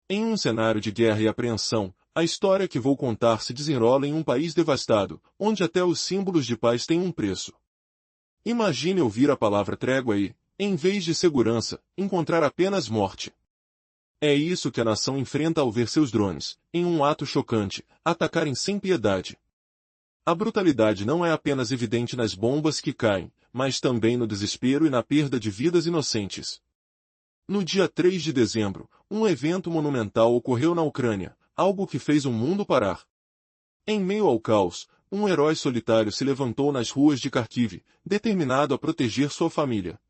Em um cenário de guerra e apreensão, a história que vou contar se desenrola em um país devastado, onde até os símbolos de paz têm um preço. Imagine ouvir a palavra trégua e, em vez de segurança, encontrar apenas morte. É isso que a nação enfrenta ao ver seus drones, em um ato chocante, atacarem sem piedade. A brutalidade não é apenas evidente nas bombas que caem, mas também no desespero e na perda de vidas inocentes. No dia 3 de dezembro, um evento monumental ocorreu na Ucrânia, algo que fez o mundo parar. Em meio ao caos, um herói solitário se levantou nas ruas de Kharkiv, determinado a proteger sua família.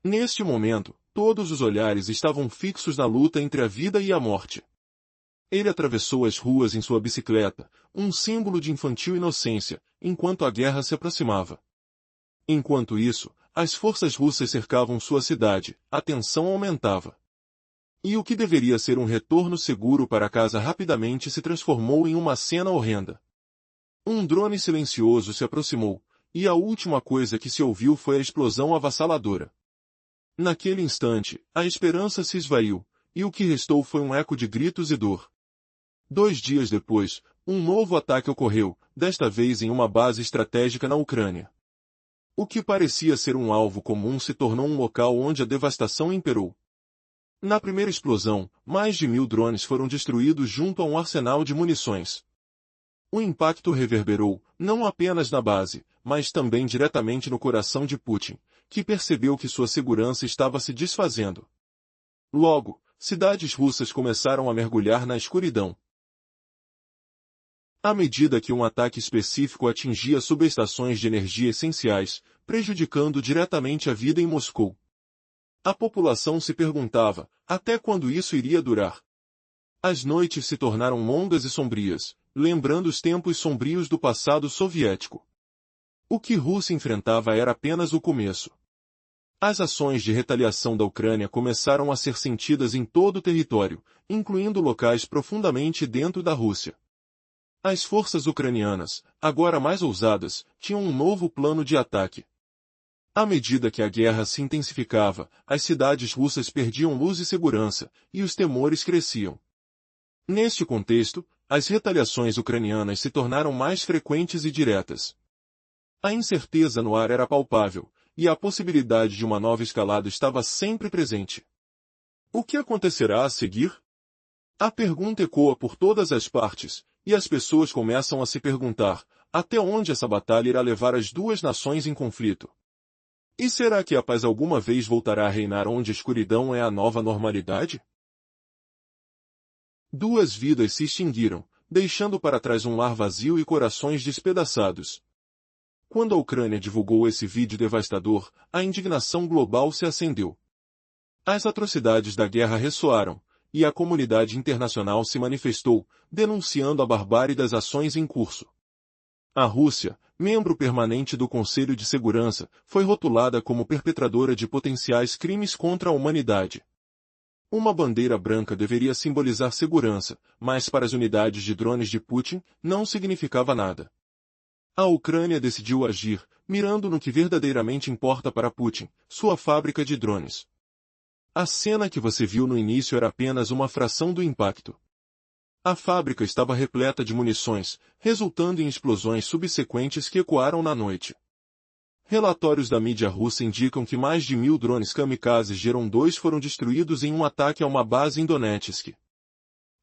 Neste momento, todos os olhares estavam fixos na luta entre a vida e a morte. Ele atravessou as ruas em sua bicicleta, um símbolo de infantil inocência, enquanto a guerra se aproximava. Enquanto isso, as forças russas cercavam sua cidade, a tensão aumentava. E o que deveria ser um retorno seguro para casa rapidamente se transformou em uma cena horrenda. Um drone silencioso se aproximou, e a última coisa que se ouviu foi a explosão avassaladora. Naquele instante, a esperança se esvaiu, e o que restou foi um eco de gritos e dor. 2 dias depois, um novo ataque ocorreu, desta vez em uma base estratégica na Ucrânia. O que parecia ser um alvo comum se tornou um local onde a devastação imperou. Na primeira explosão, mais de 1000 drones foram destruídos junto a um arsenal de munições. O impacto reverberou, não apenas na base, mas também diretamente no coração de Putin, que percebeu que sua segurança estava se desfazendo. Logo, cidades russas começaram a mergulhar na escuridão. À medida que um ataque específico atingia subestações de energia essenciais, prejudicando diretamente a vida em Moscou. A população se perguntava, até quando isso iria durar? As noites se tornaram longas e sombrias, lembrando os tempos sombrios do passado soviético. O que Rússia enfrentava era apenas o começo. As ações de retaliação da Ucrânia começaram a ser sentidas em todo o território, incluindo locais profundamente dentro da Rússia. As forças ucranianas, agora mais ousadas, tinham um novo plano de ataque. À medida que a guerra se intensificava, as cidades russas perdiam luz e segurança, e os temores cresciam. Neste contexto, as retaliações ucranianas se tornaram mais frequentes e diretas. A incerteza no ar era palpável, e a possibilidade de uma nova escalada estava sempre presente. O que acontecerá a seguir? A pergunta ecoa por todas as partes, e as pessoas começam a se perguntar, até onde essa batalha irá levar as duas nações em conflito? E será que a paz alguma vez voltará a reinar onde a escuridão é a nova normalidade? 2 vidas se extinguiram, deixando para trás um lar vazio e corações despedaçados. Quando a Ucrânia divulgou esse vídeo devastador, a indignação global se acendeu. As atrocidades da guerra ressoaram, e a comunidade internacional se manifestou, denunciando a barbárie das ações em curso. A Rússia, membro permanente do Conselho de Segurança, foi rotulada como perpetradora de potenciais crimes contra a humanidade. Uma bandeira branca deveria simbolizar segurança, mas para as unidades de drones de Putin, não significava nada. A Ucrânia decidiu agir, mirando no que verdadeiramente importa para Putin, sua fábrica de drones. A cena que você viu no início era apenas uma fração do impacto. A fábrica estava repleta de munições, resultando em explosões subsequentes que ecoaram na noite. Relatórios da mídia russa indicam que mais de 1000 drones kamikazes Geron-2 foram destruídos em um ataque a uma base em Donetsk.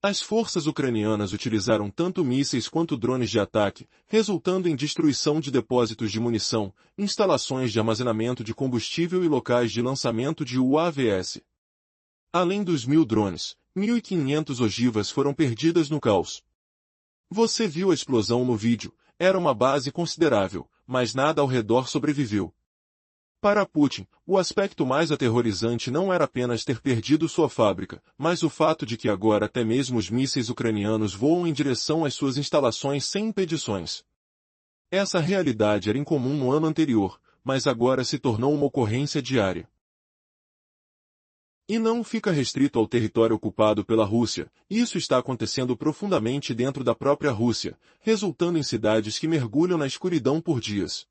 As forças ucranianas utilizaram tanto mísseis quanto drones de ataque, resultando em destruição de depósitos de munição, instalações de armazenamento de combustível e locais de lançamento de UAVs. Além dos 1000 drones, 1.500 ogivas foram perdidas no caos. Você viu a explosão no vídeo, era uma base considerável, mas nada ao redor sobreviveu. Para Putin, o aspecto mais aterrorizante não era apenas ter perdido sua fábrica, mas o fato de que agora até mesmo os mísseis ucranianos voam em direção às suas instalações sem impedições. Essa realidade era incomum no ano anterior, mas agora se tornou uma ocorrência diária. E não fica restrito ao território ocupado pela Rússia, isso está acontecendo profundamente dentro da própria Rússia, resultando em cidades que mergulham na escuridão por dias.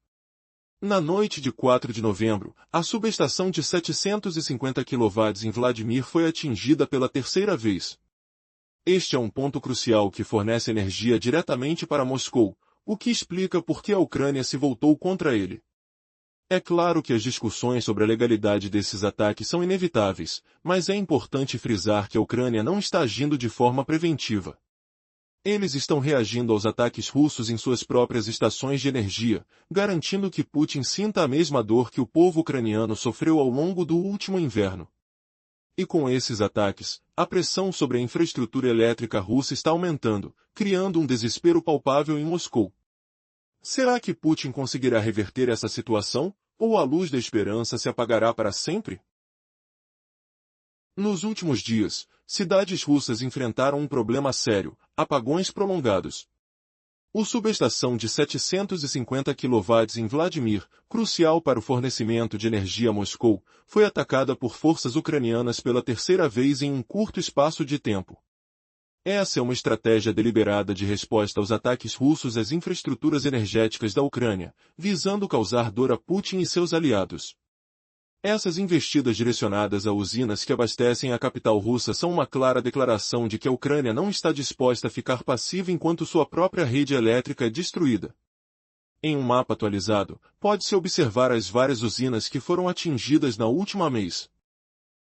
Na noite de 4 de novembro, a subestação de 750 kV em Vladimir foi atingida pela terceira vez. Este é um ponto crucial que fornece energia diretamente para Moscou, o que explica por que a Ucrânia se voltou contra ele. É claro que as discussões sobre a legalidade desses ataques são inevitáveis, mas é importante frisar que a Ucrânia não está agindo de forma preventiva. Eles estão reagindo aos ataques russos em suas próprias estações de energia, garantindo que Putin sinta a mesma dor que o povo ucraniano sofreu ao longo do último inverno. E com esses ataques, a pressão sobre a infraestrutura elétrica russa está aumentando, criando um desespero palpável em Moscou. Será que Putin conseguirá reverter essa situação, ou a luz da esperança se apagará para sempre? Nos últimos dias, cidades russas enfrentaram um problema sério: apagões prolongados. A subestação de 750 kW em Vladimir, crucial para o fornecimento de energia a Moscou, foi atacada por forças ucranianas pela terceira vez em um curto espaço de tempo. Essa é uma estratégia deliberada de resposta aos ataques russos às infraestruturas energéticas da Ucrânia, visando causar dor a Putin e seus aliados. Essas investidas direcionadas a usinas que abastecem a capital russa são uma clara declaração de que a Ucrânia não está disposta a ficar passiva enquanto sua própria rede elétrica é destruída. Em um mapa atualizado, pode-se observar as várias usinas que foram atingidas na última mês.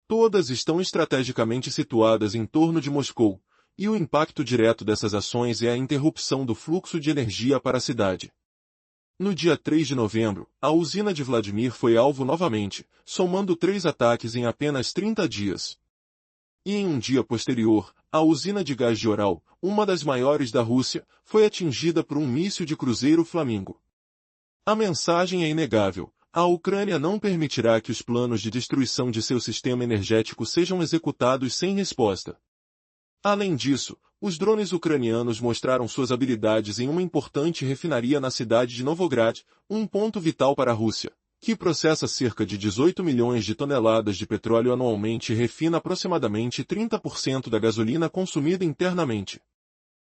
Todas estão estrategicamente situadas em torno de Moscou, e o impacto direto dessas ações é a interrupção do fluxo de energia para a cidade. No dia 3 de novembro, a usina de Vladimir foi alvo novamente, somando 3 ataques em apenas 30 dias. E em um dia posterior, a usina de gás de Oral, uma das maiores da Rússia, foi atingida por um míssil de cruzeiro Flamingo. A mensagem é inegável: a Ucrânia não permitirá que os planos de destruição de seu sistema energético sejam executados sem resposta. Além disso, os drones ucranianos mostraram suas habilidades em uma importante refinaria na cidade de Novograd, um ponto vital para a Rússia, que processa cerca de 18 milhões de toneladas de petróleo anualmente e refina aproximadamente 30% da gasolina consumida internamente.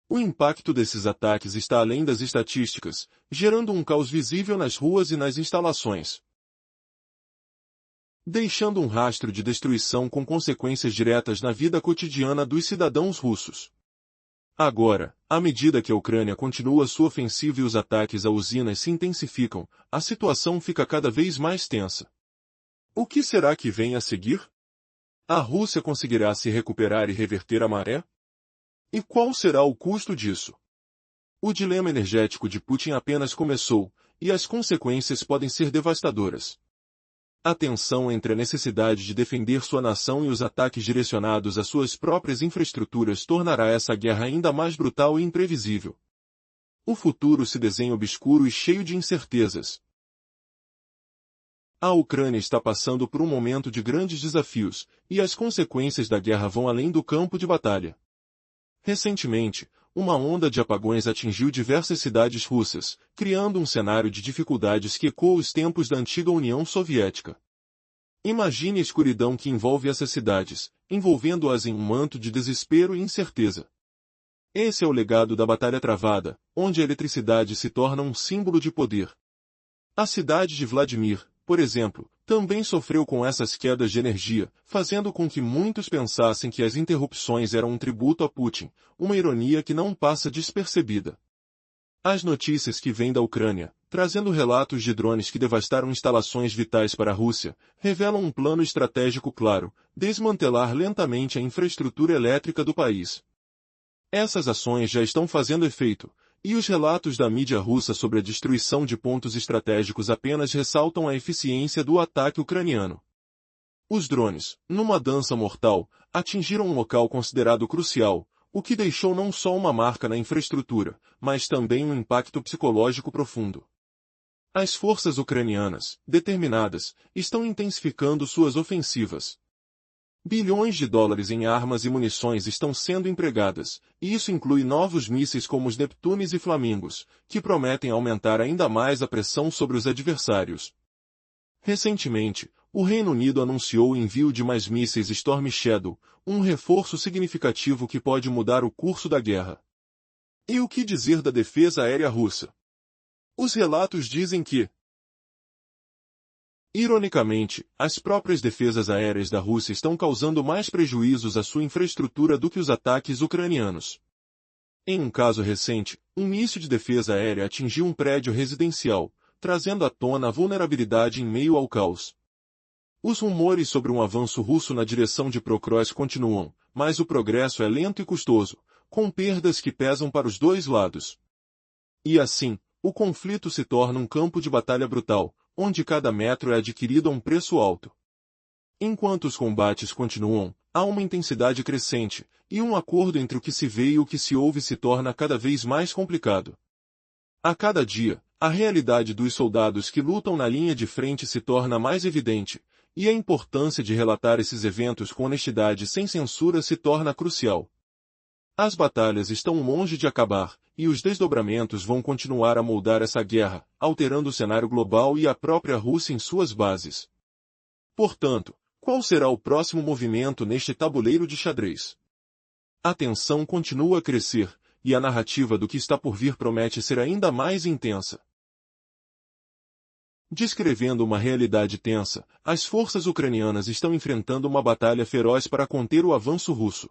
O impacto desses ataques está além das estatísticas, gerando um caos visível nas ruas e nas instalações, deixando um rastro de destruição com consequências diretas na vida cotidiana dos cidadãos russos. Agora, à medida que a Ucrânia continua sua ofensiva e os ataques a usinas se intensificam, a situação fica cada vez mais tensa. O que será que vem a seguir? A Rússia conseguirá se recuperar e reverter a maré? E qual será o custo disso? O dilema energético de Putin apenas começou, e as consequências podem ser devastadoras. A tensão entre a necessidade de defender sua nação e os ataques direcionados às suas próprias infraestruturas tornará essa guerra ainda mais brutal e imprevisível. O futuro se desenha obscuro e cheio de incertezas. A Ucrânia está passando por um momento de grandes desafios, e as consequências da guerra vão além do campo de batalha. Recentemente, uma onda de apagões atingiu diversas cidades russas, criando um cenário de dificuldades que ecoa os tempos da antiga União Soviética. Imagine a escuridão que envolve essas cidades, envolvendo-as em um manto de desespero e incerteza. Esse é o legado da batalha travada, onde a eletricidade se torna um símbolo de poder. A cidade de Vladimir, por exemplo, também sofreu com essas quedas de energia, fazendo com que muitos pensassem que as interrupções eram um tributo a Putin, uma ironia que não passa despercebida. As notícias que vêm da Ucrânia, trazendo relatos de drones que devastaram instalações vitais para a Rússia, revelam um plano estratégico claro: desmantelar lentamente a infraestrutura elétrica do país. Essas ações já estão fazendo efeito, e os relatos da mídia russa sobre a destruição de pontos estratégicos apenas ressaltam a eficiência do ataque ucraniano. Os drones, numa dança mortal, atingiram um local considerado crucial, o que deixou não só uma marca na infraestrutura, mas também um impacto psicológico profundo. As forças ucranianas, determinadas, estão intensificando suas ofensivas. Bilhões de dólares em armas e munições estão sendo empregadas, e isso inclui novos mísseis como os Neptunes e Flamingos, que prometem aumentar ainda mais a pressão sobre os adversários. Recentemente, o Reino Unido anunciou o envio de mais mísseis Storm Shadow, um reforço significativo que pode mudar o curso da guerra. E o que dizer da defesa aérea russa? Os relatos dizem que Ironicamente, as próprias defesas aéreas da Rússia estão causando mais prejuízos à sua infraestrutura do que os ataques ucranianos. Em um caso recente, um míssil de defesa aérea atingiu um prédio residencial, trazendo à tona a vulnerabilidade em meio ao caos. Os rumores sobre um avanço russo na direção de Prokrovsk continuam, mas o progresso é lento e custoso, com perdas que pesam para os dois lados. E assim, o conflito se torna um campo de batalha brutal, onde cada metro é adquirido a um preço alto. Enquanto os combates continuam, há uma intensidade crescente, e um acordo entre o que se vê e o que se ouve se torna cada vez mais complicado. A cada dia, a realidade dos soldados que lutam na linha de frente se torna mais evidente, e a importância de relatar esses eventos com honestidade sem censura se torna crucial. As batalhas estão longe de acabar, e os desdobramentos vão continuar a moldar essa guerra, alterando o cenário global e a própria Rússia em suas bases. Portanto, qual será o próximo movimento neste tabuleiro de xadrez? A tensão continua a crescer, e a narrativa do que está por vir promete ser ainda mais intensa. Descrevendo uma realidade tensa, as forças ucranianas estão enfrentando uma batalha feroz para conter o avanço russo.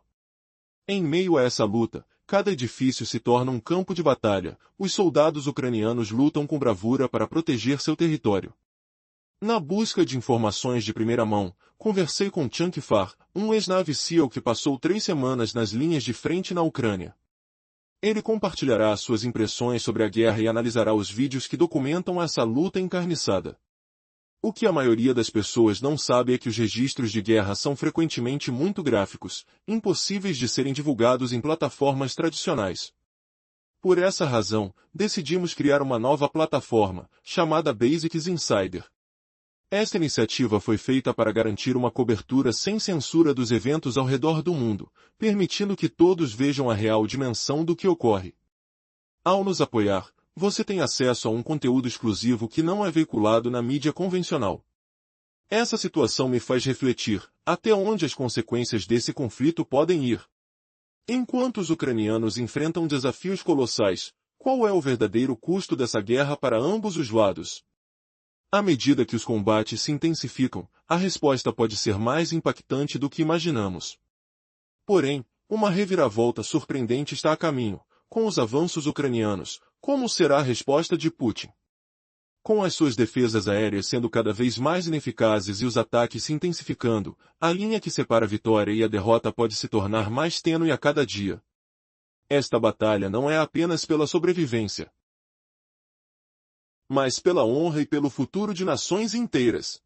Em meio a essa luta, cada edifício se torna um campo de batalha, os soldados ucranianos lutam com bravura para proteger seu território. Na busca de informações de primeira mão, conversei com Chunk Far, um ex-Navy SEAL que passou 3 semanas nas linhas de frente na Ucrânia. Ele compartilhará suas impressões sobre a guerra e analisará os vídeos que documentam essa luta encarniçada. O que a maioria das pessoas não sabe é que os registros de guerra são frequentemente muito gráficos, impossíveis de serem divulgados em plataformas tradicionais. Por essa razão, decidimos criar uma nova plataforma, chamada Basics Insider. Esta iniciativa foi feita para garantir uma cobertura sem censura dos eventos ao redor do mundo, permitindo que todos vejam a real dimensão do que ocorre. Ao nos apoiar, você tem acesso a um conteúdo exclusivo que não é veiculado na mídia convencional. Essa situação me faz refletir, até onde as consequências desse conflito podem ir. Enquanto os ucranianos enfrentam desafios colossais, qual é o verdadeiro custo dessa guerra para ambos os lados? À medida que os combates se intensificam, a resposta pode ser mais impactante do que imaginamos. Porém, uma reviravolta surpreendente está a caminho, com os avanços ucranianos. Como será a resposta de Putin? Com as suas defesas aéreas sendo cada vez mais ineficazes e os ataques se intensificando, a linha que separa a vitória e a derrota pode se tornar mais tênue a cada dia. Esta batalha não é apenas pela sobrevivência, mas pela honra e pelo futuro de nações inteiras.